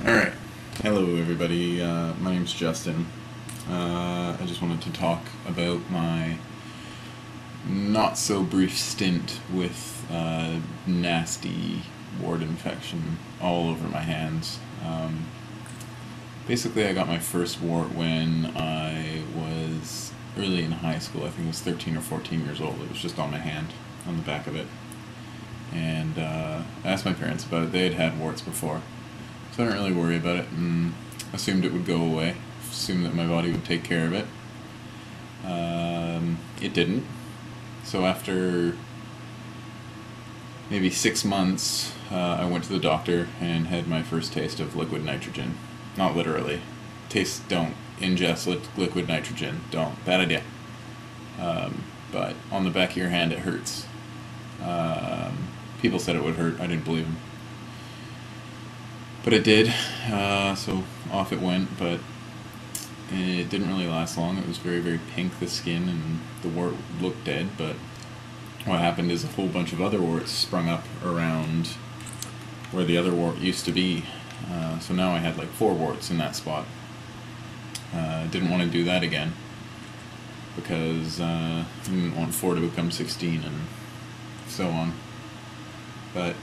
Alright, hello everybody, my name's Justin. I just wanted to talk about my not so brief stint with nasty wart infection all over my hands. Basically I got my first wart when I was early in high school. I think it was 13 or 14 years old. It was just on my hand, on the back of it. And I asked my parents about it. They had had warts before. So I didn't really worry about it and assumed it would go away, assumed that my body would take care of it. It didn't. So after maybe 6 months, I went to the doctor and had my first taste of liquid nitrogen. Not literally. Don't ingest liquid nitrogen. Don't. Bad idea. But on the back of your hand it hurts. People said it would hurt. I didn't believe them. But it did, so off it went, but it didn't really last long. It was very, very pink, the skin, and the wart looked dead, but what happened is a whole bunch of other warts sprung up around where the other wart used to be. So now I had like 4 warts in that spot. Didn't want to do that again, because I didn't want 4 to become 16 and so on. But,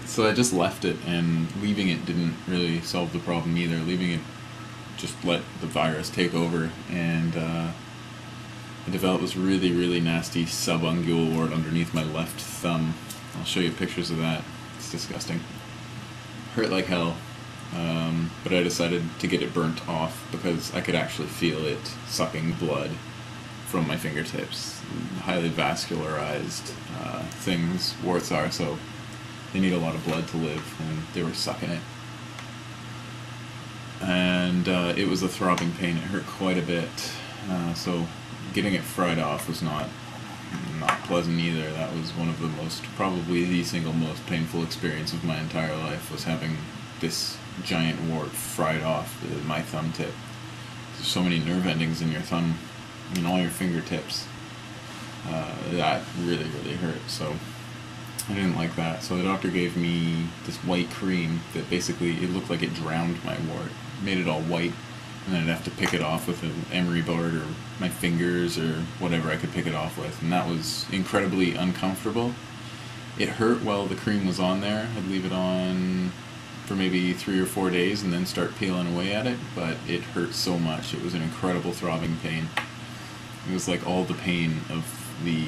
so I just left it, and leaving it didn't really solve the problem either. Leaving it just let the virus take over, and I developed this really, really nasty subungual wart underneath my left thumb. I'll show you pictures of that. It's disgusting. Hurt like hell, but I decided to get it burnt off because I could actually feel it sucking blood from my fingertips. Highly vascularized things warts are, so they need a lot of blood to live, and they were sucking it. And it was a throbbing pain. It hurt quite a bit. So getting it fried off was not pleasant either. That was one of the probably the single most painful experience of my entire life, was having this giant wart fried off my thumb tip. There's so many nerve endings in your thumb and all your fingertips. That really, really hurt. So I didn't like that, so the doctor gave me this white cream that basically, it looked like it drowned my wart, made it all white, and then I'd have to pick it off with an emery board or my fingers or whatever I could pick it off with, and that was incredibly uncomfortable. It hurt while the cream was on there. I'd leave it on for maybe 3 or 4 days and then start peeling away at it, but it hurt so much. It was an incredible throbbing pain. It was like all the pain of the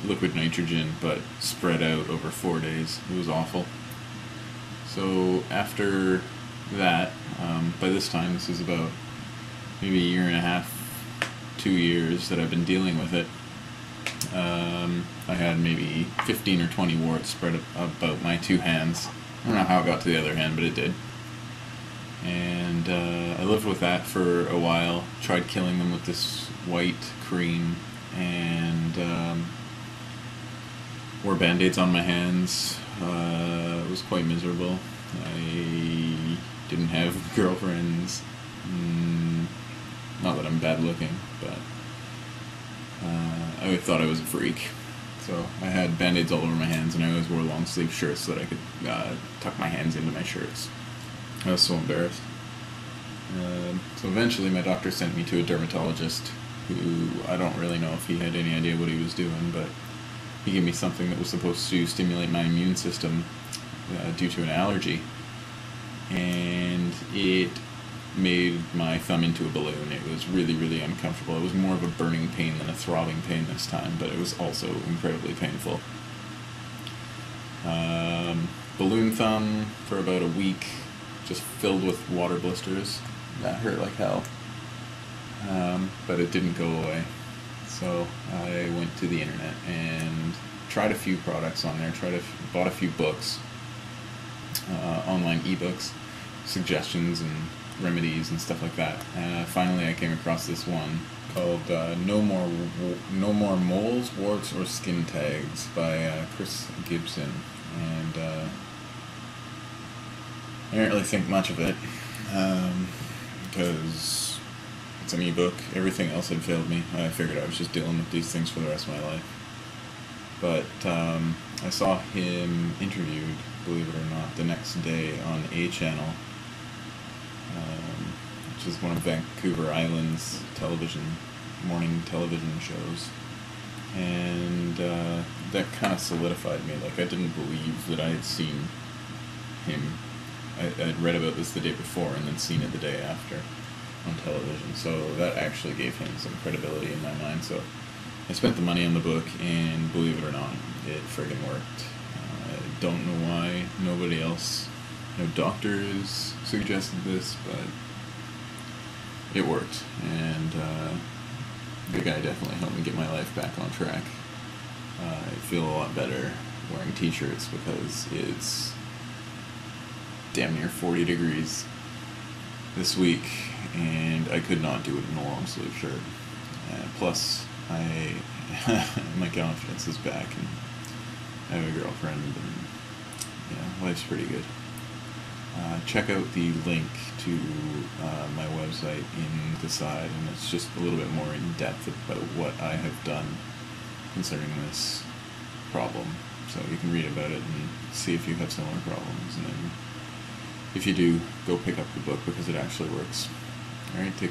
liquid nitrogen, but spread out over 4 days. It was awful. So after that, by this time, this is about maybe a year and a half, 2 years that I've been dealing with it. I had maybe 15 or 20 warts spread about my 2 hands. I don't know how it got to the other hand, but it did. And I lived with that for a while, tried killing them with this white cream, and wore band-aids on my hands. It was quite miserable. I didn't have girlfriends. Not that I'm bad looking, but I thought I was a freak. So I had band-aids all over my hands, and I always wore long sleeve shirts so that I could tuck my hands into my shirts. I was so embarrassed. So eventually my doctor sent me to a dermatologist who, I don't really know if he had any idea what he was doing, but he gave me something that was supposed to stimulate my immune system due to an allergy, and it made my thumb into a balloon. It was really, really uncomfortable. It was more of a burning pain than a throbbing pain this time, but it was also incredibly painful. Balloon thumb for about a week, just filled with water blisters. That hurt like hell. But it didn't go away. So I went to the internet and tried a few products on there, bought a few books, online ebooks, suggestions and remedies and stuff like that. Finally I came across this one called No More Moles, Warts, or Skin Tags by Chris Gibson. And I didn't really think much of it, because it's an ebook. Everything else had failed me. I figured I was just dealing with these things for the rest of my life. But I saw him interviewed believe it or not, the next day on A Channel, which is one of Vancouver Island's morning television shows. And that kind of solidified me. Like, I didn't believe that I had seen him. I'd read about this the day before and then seen it the day after on television. So that actually gave him some credibility in my mind. So I spent the money on the book, and believe it or not, it friggin' worked. I don't know why nobody else, no doctors suggested this, but it worked. And the guy definitely helped me get my life back on track. I feel a lot better wearing t-shirts because it's damn near 40 degrees this week, and I could not do it in a long sleeve shirt. Plus, my confidence is back, and I have a girlfriend, and yeah, life's pretty good. Check out the link to my website in the side, and it's just a little bit more in depth about what I have done concerning this problem. So you can read about it and see if you have similar problems, and then if you do, go pick up the book because it actually works. Alright, take